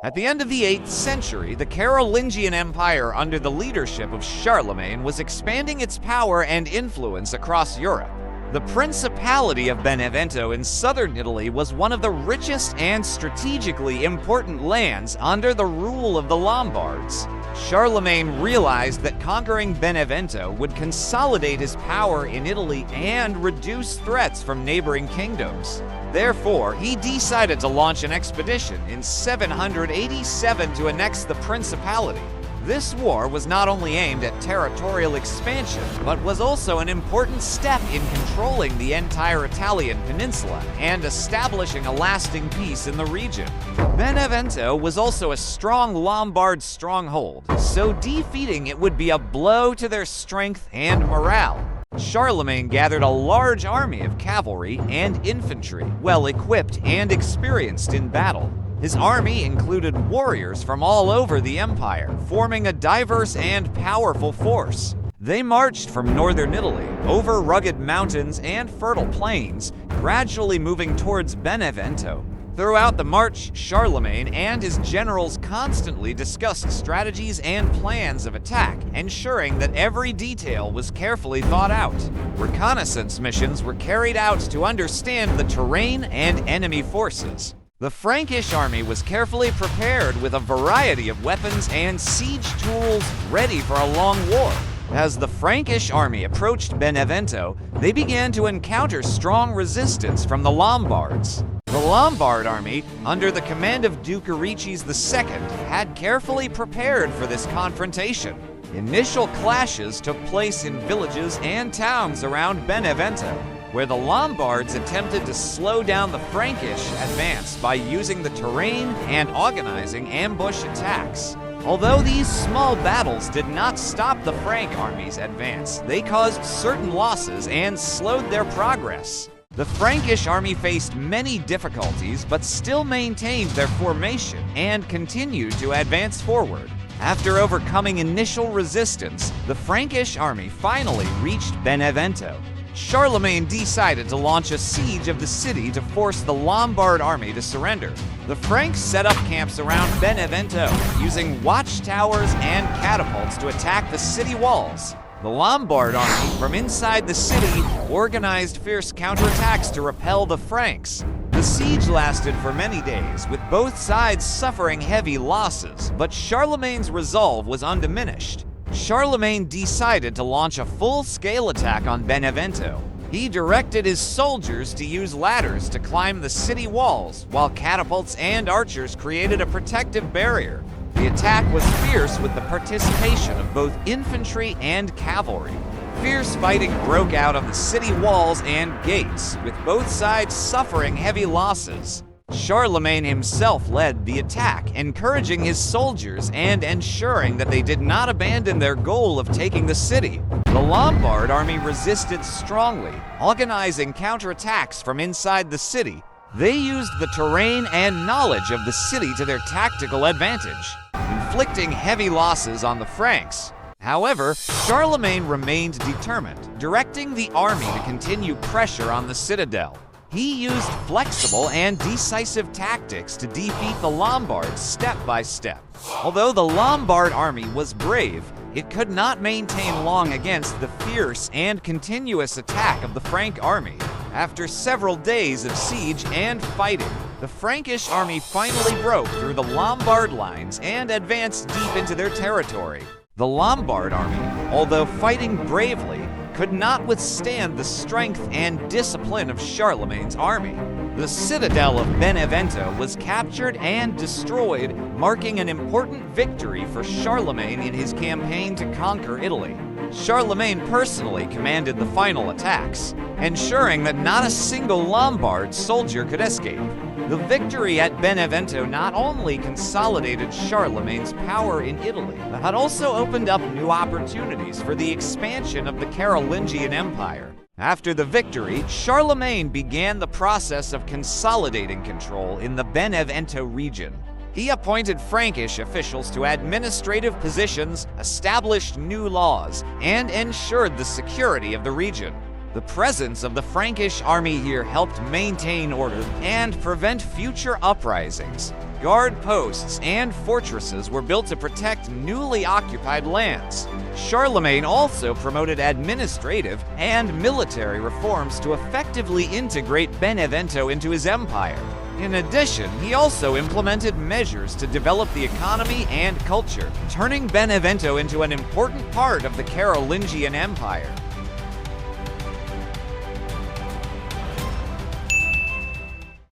At the end of the 8th century, the Carolingian Empire under the leadership of Charlemagne was expanding its power and influence across Europe. The Principality of Benevento in southern Italy was one of the richest and strategically important lands under the rule of the Lombards. Charlemagne realized that conquering Benevento would consolidate his power in Italy and reduce threats from neighboring kingdoms. Therefore, he decided to launch an expedition in 787 to annex the Principality. This war was not only aimed at territorial expansion, but was also an important step in controlling the entire Italian peninsula and establishing a lasting peace in the region. Benevento was also a strong Lombard stronghold, so defeating it would be a blow to their strength and morale. Charlemagne gathered a large army of cavalry and infantry, well equipped and experienced in battle. His army included warriors from all over the empire, forming a diverse and powerful force. They marched from northern Italy, over rugged mountains and fertile plains, gradually moving towards Benevento. Throughout the march, Charlemagne and his generals constantly discussed strategies and plans of attack, ensuring that every detail was carefully thought out. Reconnaissance missions were carried out to understand the terrain and enemy forces. The Frankish army was carefully prepared with a variety of weapons and siege tools ready for a long war. As the Frankish army approached Benevento, they began to encounter strong resistance from the Lombards. The Lombard army, under the command of Duke Arichis II, had carefully prepared for this confrontation. Initial clashes took place in villages and towns around Benevento, where the Lombards attempted to slow down the Frankish advance by using the terrain and organizing ambush attacks. Although these small battles did not stop the Frank army's advance, they caused certain losses and slowed their progress. The Frankish army faced many difficulties but still maintained their formation and continued to advance forward. After overcoming initial resistance, the Frankish army finally reached Benevento. Charlemagne decided to launch a siege of the city to force the Lombard army to surrender. The Franks set up camps around Benevento, using watchtowers and catapults to attack the city walls. The Lombard army, from inside the city, organized fierce counterattacks to repel the Franks. The siege lasted for many days, with both sides suffering heavy losses, but Charlemagne's resolve was undiminished. Charlemagne decided to launch a full-scale attack on Benevento. He directed his soldiers to use ladders to climb the city walls, while catapults and archers created a protective barrier. The attack was fierce with the participation of both infantry and cavalry. Fierce fighting broke out on the city walls and gates, with both sides suffering heavy losses. Charlemagne himself led the attack, encouraging his soldiers and ensuring that they did not abandon their goal of taking the city. The Lombard army resisted strongly, organizing counterattacks from inside the city. They used the terrain and knowledge of the city to their tactical advantage, inflicting heavy losses on the Franks. However, Charlemagne remained determined, directing the army to continue pressure on the citadel. He used flexible and decisive tactics to defeat the Lombards step by step. Although the Lombard army was brave, it could not maintain long against the fierce and continuous attack of the Frank army. After several days of siege and fighting, the Frankish army finally broke through the Lombard lines and advanced deep into their territory. The Lombard army, although fighting bravely, could not withstand the strength and discipline of Charlemagne's army. The citadel of Benevento was captured and destroyed, marking an important victory for Charlemagne in his campaign to conquer Italy. Charlemagne personally commanded the final attacks, ensuring that not a single Lombard soldier could escape. The victory at Benevento not only consolidated Charlemagne's power in Italy, but had also opened up new opportunities for the expansion of the Carolingian Empire. After the victory, Charlemagne began the process of consolidating control in the Benevento region. He appointed Frankish officials to administrative positions, established new laws, and ensured the security of the region. The presence of the Frankish army here helped maintain order and prevent future uprisings. Guard posts and fortresses were built to protect newly occupied lands. Charlemagne also promoted administrative and military reforms to effectively integrate Benevento into his empire. In addition, he also implemented measures to develop the economy and culture, turning Benevento into an important part of the Carolingian Empire.